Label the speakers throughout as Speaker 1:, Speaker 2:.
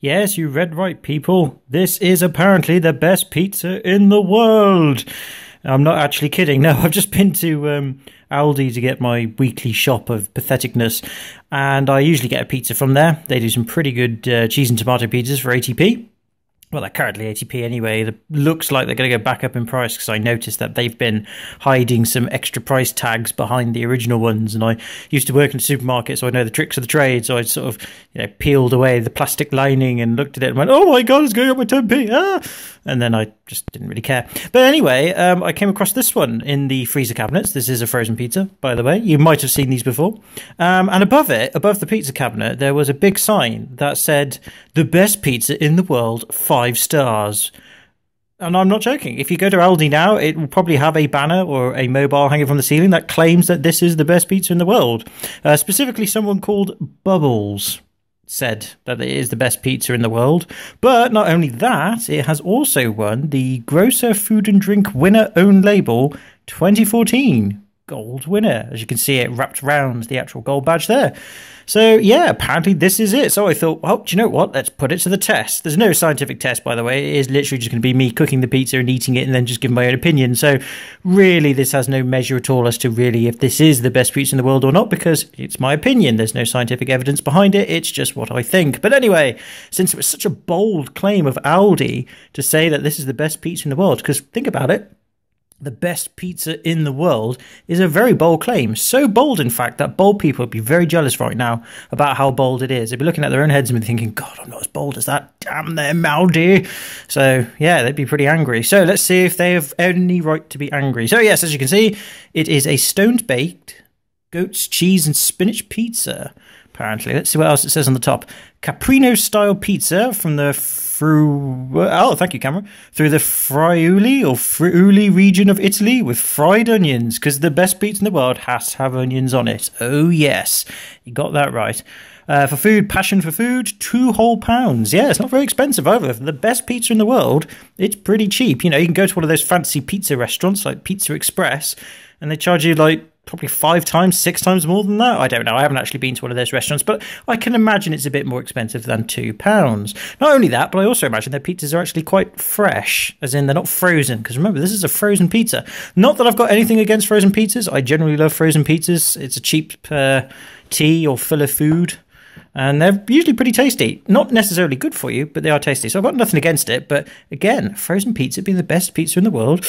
Speaker 1: Yes, you read right, people. This is apparently the best pizza in the world. I'm not actually kidding. No, I've just been to Aldi to get my weekly shop of patheticness, and I usually get a pizza from there. They do some pretty good cheese and tomato pizzas for 80p. Well, they're currently 80p anyway. It looks like they're going to go back up in price because I noticed that they've been hiding some extra price tags behind the original ones. And I used to work in a supermarket, so I know the tricks of the trade. So I sort of, peeled away the plastic lining and looked at it and went, "Oh my God, it's going up by 10p!" Ah! And then I just didn't really care. But anyway, I came across this one in the freezer cabinets. This is a frozen pizza, by the way. You might have seen these before. And above it, above the pizza cabinet, there was a big sign that said, "The best pizza in the world, 5 stars." And I'm not joking. If you go to Aldi now, it will probably have a banner or a mobile hanging from the ceiling that claims that this is the best pizza in the world. Specifically, someone called Bubbles said that it is the best pizza in the world. But not only that, it has also won the Grocer Food and Drink Winner Own Label 2014 Gold winner. As you can see, it wrapped around the actual gold badge there. So yeah, apparently this is it. So I thought, well, do you know what? Let's put it to the test. There's no scientific test, by the way. It is literally just going to be me cooking the pizza and eating it and then just giving my own opinion. So really, this has no measure at all as to really if this is the best pizza in the world or not, because it's my opinion. There's no scientific evidence behind it. It's just what I think. But anyway, since it was such a bold claim of Aldi to say that this is the best pizza in the world, because think about it, the best pizza in the world is a very bold claim. So bold, in fact, that bold people would be very jealous right now about how bold it is. They'd be looking at their own heads and be thinking, "God, I'm not as bold as that. Damn them, Aldi." So, yeah, they'd be pretty angry. So let's see if they have any right to be angry. So, yes, as you can see, it is a stoned-baked goat's cheese and spinach pizza, apparently. Let's see what else it says on the top. Caprino-style pizza from the thank you, camera. Through the Friuli region of Italy with fried onions, because the best pizza in the world has to have onions on it. Oh, yes. You got that right. For food, passion for food, 2 whole pounds. Yeah, it's not very expensive either. For the best pizza in the world, it's pretty cheap. You can go to one of those fancy pizza restaurants like Pizza Express, and they charge you probably 5 times, 6 times more than that. I don't know. I haven't actually been to one of those restaurants, but I can imagine it's a bit more expensive than £2. Not only that, but I also imagine their pizzas are actually quite fresh, as in they're not frozen. Because remember, this is a frozen pizza. Not that I've got anything against frozen pizzas. I generally love frozen pizzas. It's a cheap tea or filler food, and they're usually pretty tasty. Not necessarily good for you, but they are tasty. So I've got nothing against it. But again, frozen pizza being the best pizza in the world.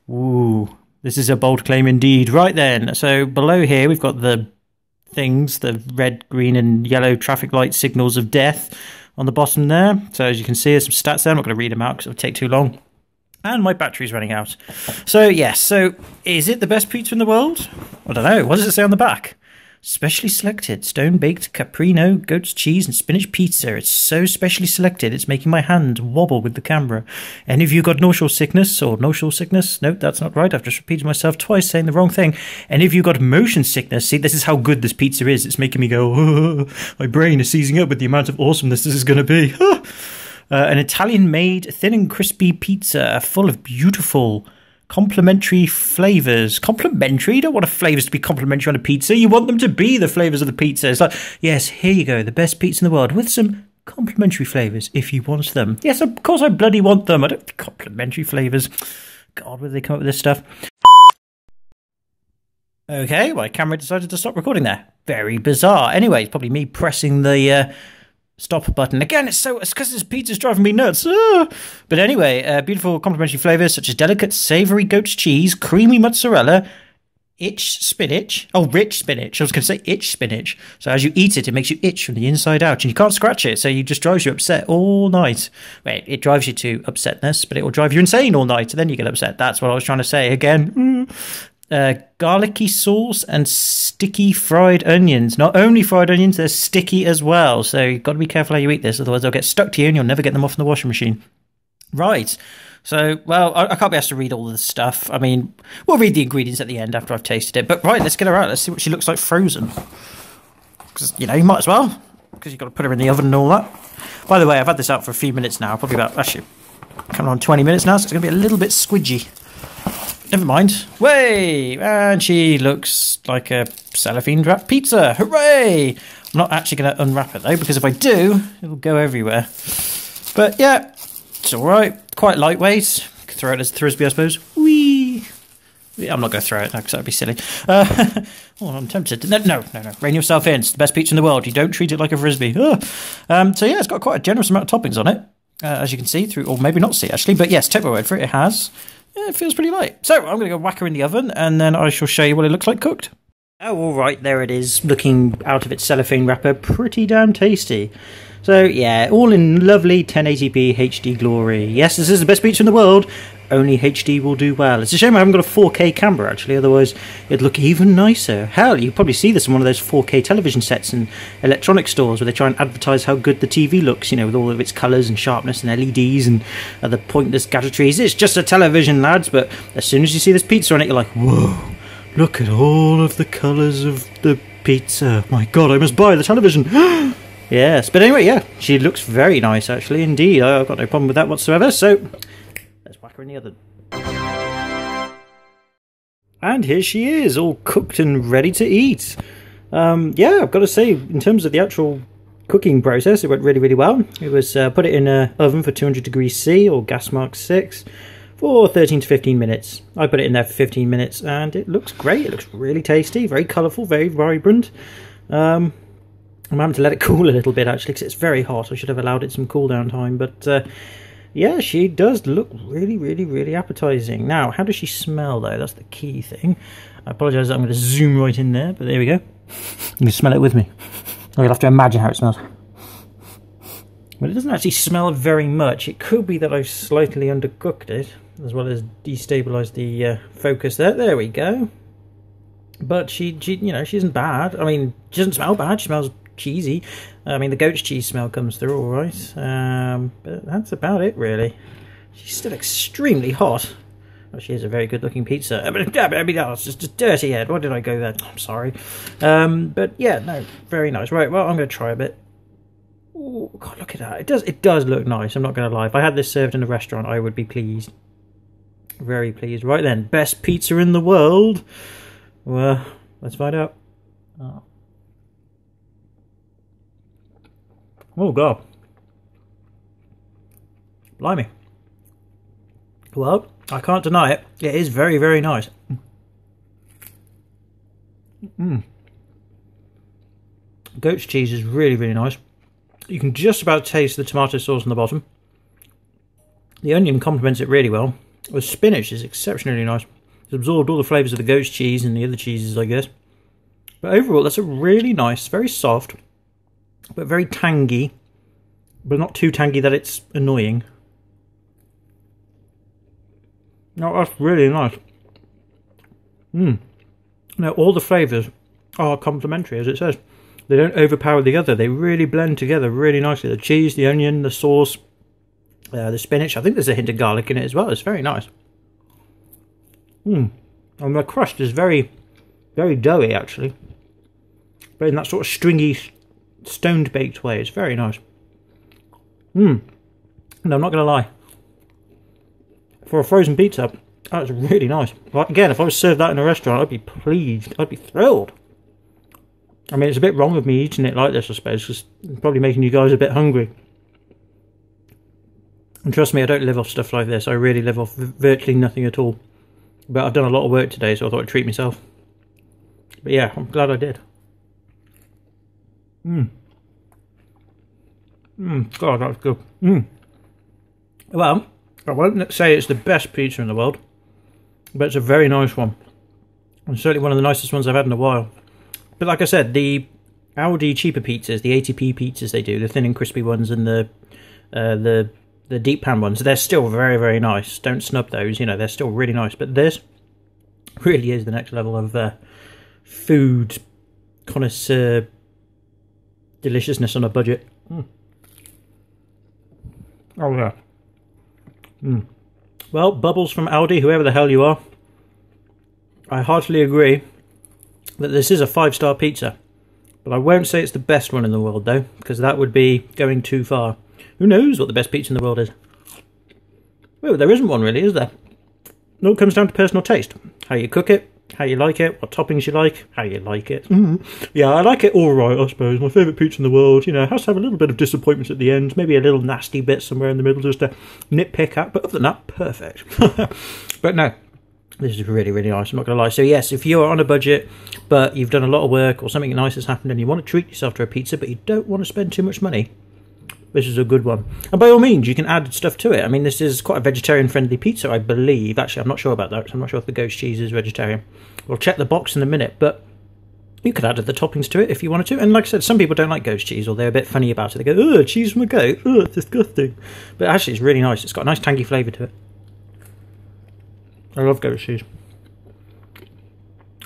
Speaker 1: Ooh. This is a bold claim indeed. Right then, so below here we've got the things, the red, green and yellow traffic light signals of death on the bottom there. So as you can see, there's some stats there. I'm not going to read them out because it would take too long. And my battery's running out. So yes, so is it the best pizza in the world? I don't know. What does it say on the back? Specially selected, stone-baked caprino, goat's cheese and spinach pizza. It's so specially selected, it's making my hand wobble with the camera. Any of you got nausal sickness or nostril sickness? No, that's not right. I've just repeated myself twice saying the wrong thing. Any of you got motion sickness? See, this is how good this pizza is. It's making me go, oh, my brain is seizing up with the amount of awesomeness this is going to be. An Italian-made, thin and crispy pizza full of beautiful complementary flavors. Complementary? You don't want flavors to be complimentary on a pizza. You want them to be the flavors of the pizza. It's like, yes, here you go, the best pizza in the world with some complimentary flavors if you want them. Yes, of course I bloody want them. I don't complimentary flavors. God, where did they come up with this stuff? Okay, my camera decided to stop recording there. Very bizarre. Anyway, it's probably me pressing the stop button. Again, it's because this pizza's driving me nuts. But anyway, beautiful complementary flavors such as delicate savory goat's cheese, creamy mozzarella, rich spinach. I was going to say itch spinach. So as you eat it, it makes you itch from the inside out, and you can't scratch it, so it just drives you upset all night. Wait, it drives you to upsetness, but it will drive you insane all night, and then you get upset. That's what I was trying to say again. Garlicky sauce and sticky fried onions. Not only fried onions, they're sticky as well. So you've got to be careful how you eat this, otherwise they'll get stuck to you and you'll never get them off in the washing machine. Right. So, well, I can't be asked to read all of this stuff. I mean, we'll read the ingredients at the end after I've tasted it. But right, let's get her out. Let's see what she looks like frozen. Because, you might as well. Because you've got to put her in the oven and all that. By the way, I've had this out for a few minutes now. Probably about, actually, coming on 20 minutes now. So it's going to be a little bit squidgy. never mind. Way! And she looks like a cellophane wrapped pizza. Hooray! I'm not actually going to unwrap it though, because if I do, it'll go everywhere. But yeah, it's alright. Quite lightweight. Could throw it as a frisbee, I suppose. Whee! Yeah, I'm not going to throw it, because that would be silly. Oh, I'm tempted. No. Rein yourself in. It's the best pizza in the world. You don't treat it like a frisbee. So yeah, it's got quite a generous amount of toppings on it, as you can see through, or maybe not see actually. But yes, take my word for it. It has. Yeah, it feels pretty light. So I'm going to go whack her in the oven, and then I shall show you what it looks like cooked. Oh, all right, there it is, looking out of its cellophane wrapper. Pretty damn tasty. So yeah, all in lovely 1080p HD glory. Yes, this is the best pizza in the world. Only HD will do well. It's a shame I haven't got a 4K camera actually, otherwise it'd look even nicer. Hell, you probably see this in one of those 4K television sets in electronic stores where they try and advertise how good the TV looks, you know, with all of its colours and sharpness and LEDs and other pointless gadgetries. It's just a television, lads, but as soon as you see this pizza on it, you're like, whoa, look at all of the colours of the pizza. My God, I must buy the television. Yes, but anyway, yeah, she looks very nice actually, indeed. I've got no problem with that whatsoever, so let's whack her in the oven. And here she is, all cooked and ready to eat. Yeah, I've got to say, in terms of the actual cooking process, it went really, really well. It was put it in an oven for 200 degrees C, or gas mark 6, for 13 to 15 minutes. I put it in there for 15 minutes, and it looks great. It looks really tasty, very colourful, very vibrant. I'm having to let it cool a little bit actually, because it's very hot. I should have allowed it some cool down time, but yeah, she does look really, really, really appetising. Now, how does she smell though? That's the key thing. I apologise that I'm going to zoom right in there, but there we go. You can smell it with me. You'll have to imagine how it smells. Well, it doesn't actually smell very much. It could be that I've slightly undercooked it, as well as destabilised the focus there. There we go. But she, you know, she isn't bad. I mean, she doesn't smell bad. She smells cheesy. I mean, the goat's cheese smell comes through all right. But that's about it, really. She's still extremely hot. Oh, she is a very good-looking pizza. I mean, that's just a dirty head. Why did I go there? I'm sorry. But yeah, no, very nice. Right, well, I'm going to try a bit. Oh, God, look at that. It does look nice. I'm not going to lie. If I had this served in a restaurant, I would be pleased. Very pleased. Right then, best pizza in the world. Well, let's find out. Oh, God. Blimey. Well, I can't deny it. It is very, very nice. Goat's cheese is really, really nice. You can just about taste the tomato sauce on the bottom. The onion complements it really well. The spinach is exceptionally nice. It's absorbed all the flavours of the goat's cheese and the other cheeses, I guess. But overall, that's a really nice, very soft, but very tangy, but not too tangy that it's annoying. No, that's really nice. Now, all the flavours are complementary, as it says. They don't overpower the other. They really blend together really nicely. The cheese, the onion, the sauce, the spinach. I think there's a hint of garlic in it as well. It's very nice. And the crust is very, very doughy, actually. But in that sort of stringy, stoned-baked way. It's very nice. No, I'm not going to lie. For a frozen pizza, that's really nice. Like, again, if I was served that in a restaurant, I'd be pleased. I'd be thrilled. I mean, it's a bit wrong of me eating it like this, I suppose, because it's probably making you guys a bit hungry. And trust me, I don't live off stuff like this. I really live off virtually nothing at all. But I've done a lot of work today, so I thought I'd treat myself. But yeah, I'm glad I did. God, that's good. Well, I won't say it's the best pizza in the world, but it's a very nice one. And certainly one of the nicest ones I've had in a while. But like I said, the Aldi cheaper pizzas, the 80p pizzas they do, the thin and crispy ones and the deep pan ones, they're still very, very nice. Don't snub those, you know, they're still really nice. But this really is the next level of food connoisseur deliciousness on a budget. Oh yeah. Well, Bubbles from Aldi, whoever the hell you are, I heartily agree that this is a 5-star pizza. But I won't say it's the best one in the world, though, because that would be going too far. Who knows what the best pizza in the world is? Oh, there isn't one really, is there? it all comes down to personal taste. How you cook it, how you like it, what toppings you like, how you like it. Yeah, I like it all right, I suppose. My favourite pizza in the world. You know, it has to have a little bit of disappointment at the end. Maybe a little nasty bit somewhere in the middle just to nitpick at. But other than that, perfect. But no, this is really, really nice. I'm not going to lie. So yes, if you're on a budget, but you've done a lot of work or something nice has happened and you want to treat yourself to a pizza, but you don't want to spend too much money, this is a good one. And by all means, you can add stuff to it. I mean, this is quite a vegetarian-friendly pizza, I believe. Actually, I'm not sure about that. I'm not sure if the goat's cheese is vegetarian. We'll check the box in a minute, but you could add the toppings to it if you wanted to. And like I said, some people don't like goat's cheese, or they're a bit funny about it. They go, oh, cheese from a goat. Oh, it's disgusting. But actually, it's really nice. It's got a nice tangy flavour to it. I love goat's cheese.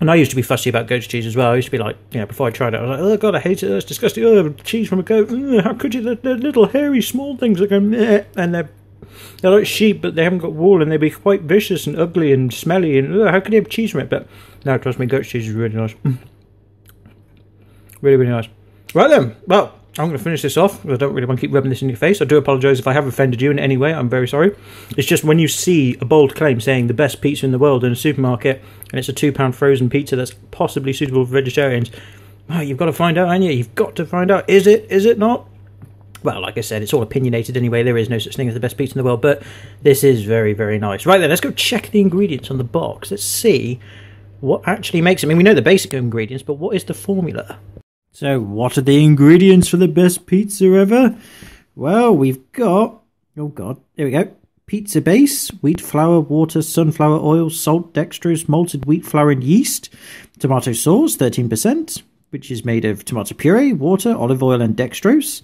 Speaker 1: And I used to be fussy about goat's cheese as well. I used to be like, you know, before I tried it, I was like, oh god, I hate it, it's disgusting. Oh, cheese from a goat, how could you? They're little hairy small things that go meh, and they're like sheep, but they haven't got wool, and they'd be quite vicious and ugly and smelly, and how could you have cheese from it? But no, trust me, goat's cheese is really nice. Really, really nice. Right then, well, I'm going to finish this off. I don't really want to keep rubbing this in your face. I do apologise if I have offended you in any way. I'm very sorry. It's just when you see a bold claim saying the best pizza in the world in a supermarket, and it's a £2 frozen pizza that's possibly suitable for vegetarians, oh, you've got to find out, haven't you? You've got to find out. Is it? Is it not? Well, like I said, it's all opinionated anyway. There is no such thing as the best pizza in the world, but this is very, very nice. Right then, let's go check the ingredients on the box. Let's see what actually makes it. I mean, we know the basic ingredients, but what is the formula? So, what are the ingredients for the best pizza ever? Well, we've got... oh, God. There we go. Pizza base, wheat flour, water, sunflower oil, salt, dextrose, malted wheat flour and yeast. Tomato sauce, 13%, which is made of tomato puree, water, olive oil and dextrose.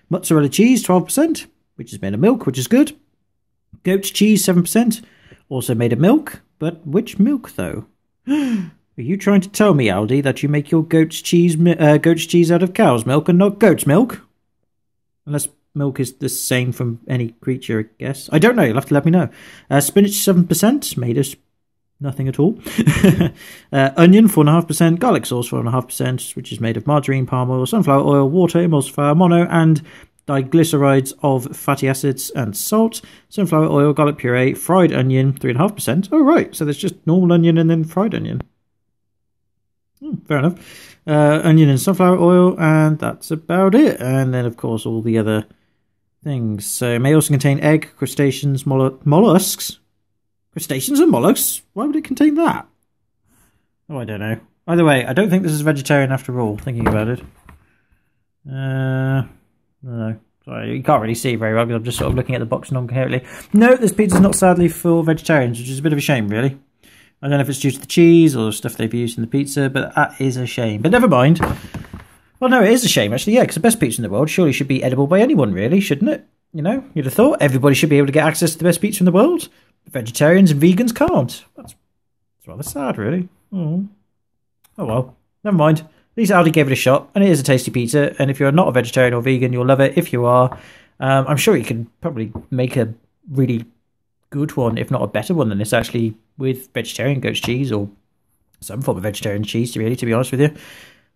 Speaker 1: Mozzarella cheese, 12%, which is made of milk, which is good. Goat's cheese, 7%, also made of milk. But which milk, though? Are you trying to tell me, Aldi, that you make your goat's cheese out of cow's milk and not goat's milk? Unless milk is the same from any creature, I guess. I don't know, you'll have to let me know. Spinach, 7%, made of nothing at all. Onion, 4.5%, garlic sauce, 4.5%, which is made of margarine, palm oil, sunflower oil, water, emulsifier, mono, and diglycerides of fatty acids and salt, sunflower oil, garlic puree, fried onion, 3.5%. Oh, right, so there's just normal onion and then fried onion. Fair enough. Onion and sunflower oil, and that's about it. And then, of course, all the other things. So, it may also contain egg, crustaceans, mollusks. Crustaceans and mollusks? Why would it contain that? Oh, I don't know. Either way, I don't think this is vegetarian after all, thinking about it. I don't know. Sorry, you can't really see very well because I'm just sort of looking at the box non-coherently. No, this pizza's not sadly for vegetarians, which is a bit of a shame, really. I don't know if it's due to the cheese or stuff they've used in the pizza, but that is a shame. But never mind. Well, no, it is a shame, actually, yeah, because the best pizza in the world surely should be edible by anyone, really, shouldn't it? You know, you'd have thought everybody should be able to get access to the best pizza in the world. Vegetarians and vegans can't. That's rather sad, really. Oh well, never mind. At least Aldi gave it a shot, and it is a tasty pizza, and if you're not a vegetarian or vegan, you'll love it. If you are, I'm sure you can probably make a really good one, if not a better one than this, actually, with vegetarian goat's cheese or some form of vegetarian cheese, really, to be honest with you.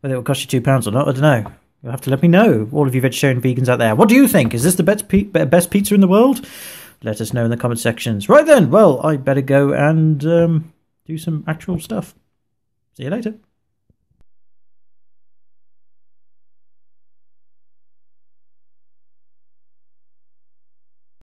Speaker 1: Whether it will cost you £2 or not, I don't know. You'll have to let me know, all of you vegetarian vegans out there. What do you think? Is this the best pizza in the world? Let us know in the comment sections. Right then, well, I better go and do some actual stuff. See you later.